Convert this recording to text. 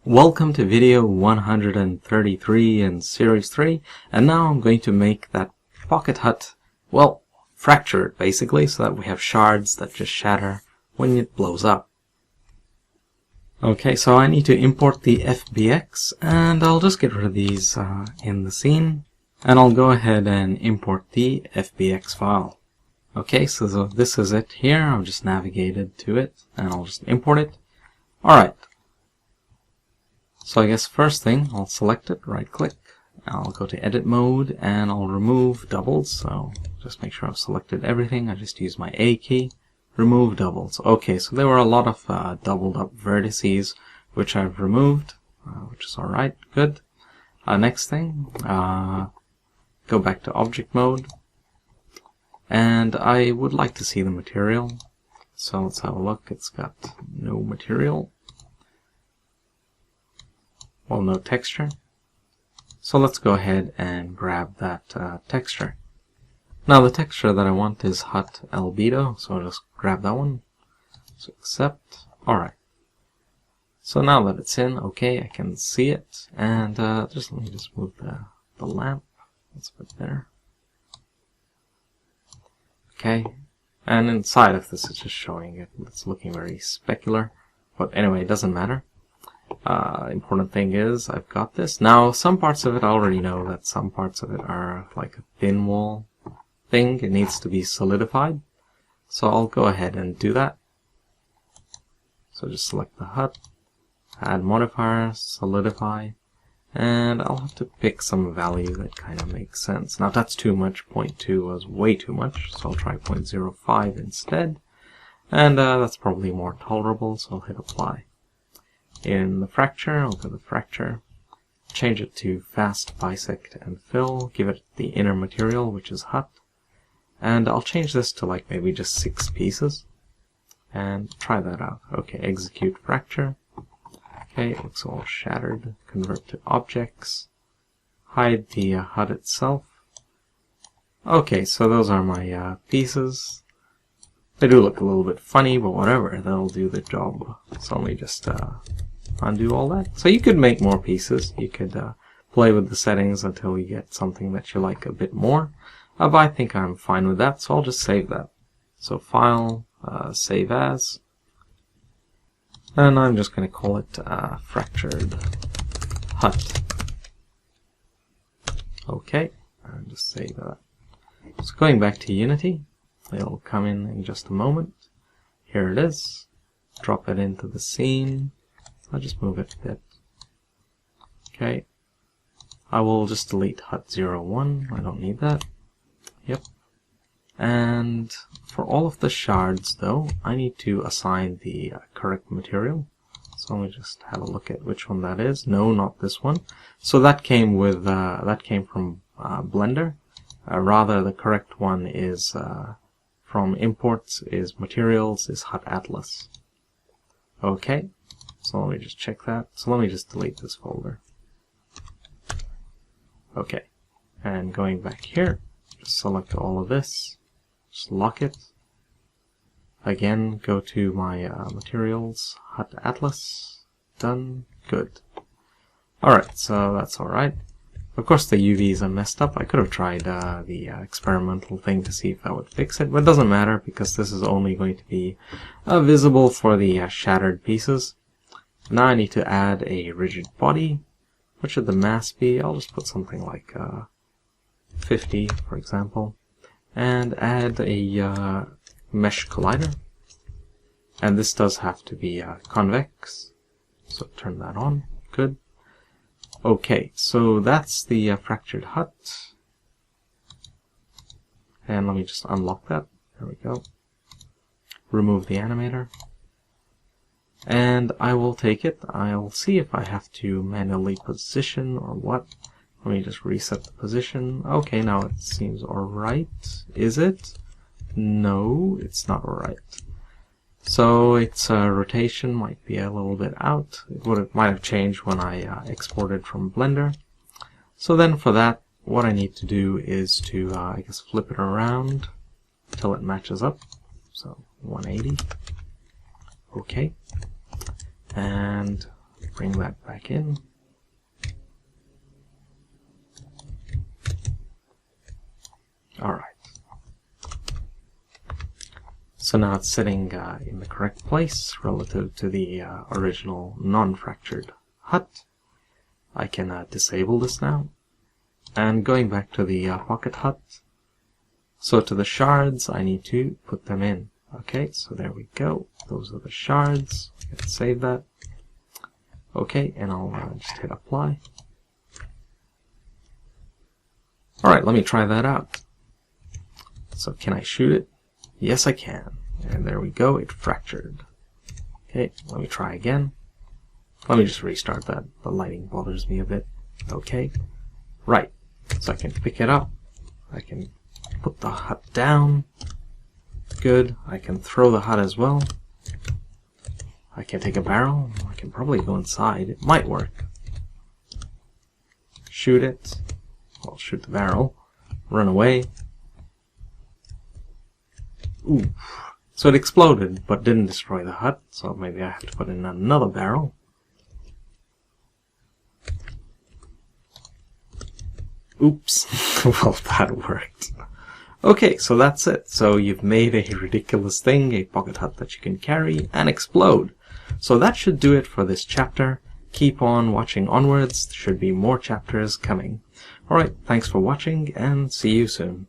Welcome to video 133 in series 3, and now I'm going to make that pocket hut, well, fracture it basically, so that we have shards that just shatter when it blows up. Okay, so I need to import the FBX, and I'll just get rid of these in the scene, and I'll go ahead and import the FBX file. Okay, so this is it here. I've just navigated to it, and I'll just import it. Alright. So I guess first thing, I'll select it, right click, I'll go to edit mode, and I'll remove doubles. So just make sure I've selected everything. I just use my A key, remove doubles. Okay, so there were a lot of doubled up vertices which I've removed, which is alright, good. Next thing, go back to object mode, and I would like to see the material. So let's have a look. It's got no material. Well, no texture. So let's go ahead and grab that texture. Now the texture that I want is hut albedo, so I'll just grab that one. So accept. Alright. So now that it's in, okay, I can see it. And let me just move the lamp. That's a bit better. Okay. And inside of this is just showing it. It's looking very specular. But anyway, it doesn't matter. Important thing is I've got this. Now some parts of it I already know that some parts of it are like a thin wall thing. It needs to be solidified. So I'll go ahead and do that. So just select the hut, add modifier, solidify, and I'll have to pick some value that kind of makes sense. Now if that's too much, 0.2 was way too much, so I'll try 0.05 instead. And that's probably more tolerable, so I'll hit apply. In the fracture, I'll go to the fracture, change it to fast bisect and fill, give it the inner material, which is hut, and I'll change this to like maybe just 6 pieces, and try that out. Okay, execute fracture. Okay, it looks all shattered. Convert to objects, hide the hut itself. Okay, so those are my pieces. They do look a little bit funny, but whatever, that'll do the job. So let me just undo all that. So you could make more pieces. You could play with the settings until you get something that you like a bit more. But I think I'm fine with that, so I'll just save that. So file, save as, and I'm just going to call it fractured hut. Okay, and just save that. So going back to Unity, it'll come in just a moment. Here it is. Drop it into the scene. I'll just move it a bit. Okay. I will just delete hut 01. I don't need that. Yep. And for all of the shards, though, I need to assign the correct material. So let me just have a look at which one that is. No, not this one. So that came with that came from Blender. Rather, the correct one is from imports, is materials, is hut atlas. Okay. So let me just check that. So let me just delete this folder. Okay. And going back here, just select all of this. Just lock it. Again, go to my materials, hut atlas. Done. Good. Alright, so that's alright. Of course the UVs are messed up. I could have tried the experimental thing to see if that would fix it, but it doesn't matter because this is only going to be visible for the shattered pieces. Now I need to add a rigid body. What should the mass be? I'll just put something like 50, for example. And add a mesh collider. And this does have to be convex. So turn that on. Good. Okay, so that's the fractured hut. And let me just unlock that. There we go. Remove the animator. And I will take it. I'll see if I have to manually position or what. Let me just reset the position. Okay, now it seems alright. Is it? No, it's not alright. So its rotation might be a little bit out. It might have changed when I exported from Blender. So then for that, what I need to do is to, I guess, flip it around until it matches up. So 180. Okay. And bring that back in. Alright. So now it's sitting in the correct place relative to the original non-fractured hut. I can disable this now. And going back to the pocket hut, so to the shards, I need to put them in. Okay, so there we go. Those are the shards. Let's save that. Okay, and I'll just hit apply. Alright, let me try that out. So can I shoot it? Yes, I can. And there we go, it fractured. Okay, let me try again. Let me just restart that. The lighting bothers me a bit. Okay, right. So I can pick it up. I can put the hut down. Good. I can throw the hut as well. I can take a barrel. I can probably go inside. It might work. Shoot it. Well, shoot the barrel. Run away. Ooh. So it exploded, but didn't destroy the hut. So maybe I have to put in another barrel. Oops. Well, that worked. Okay, so that's it. So you've made a ridiculous thing, a pocket hut that you can carry and explode. So that should do it for this chapter. Keep on watching onwards. There should be more chapters coming. Alright, thanks for watching and see you soon.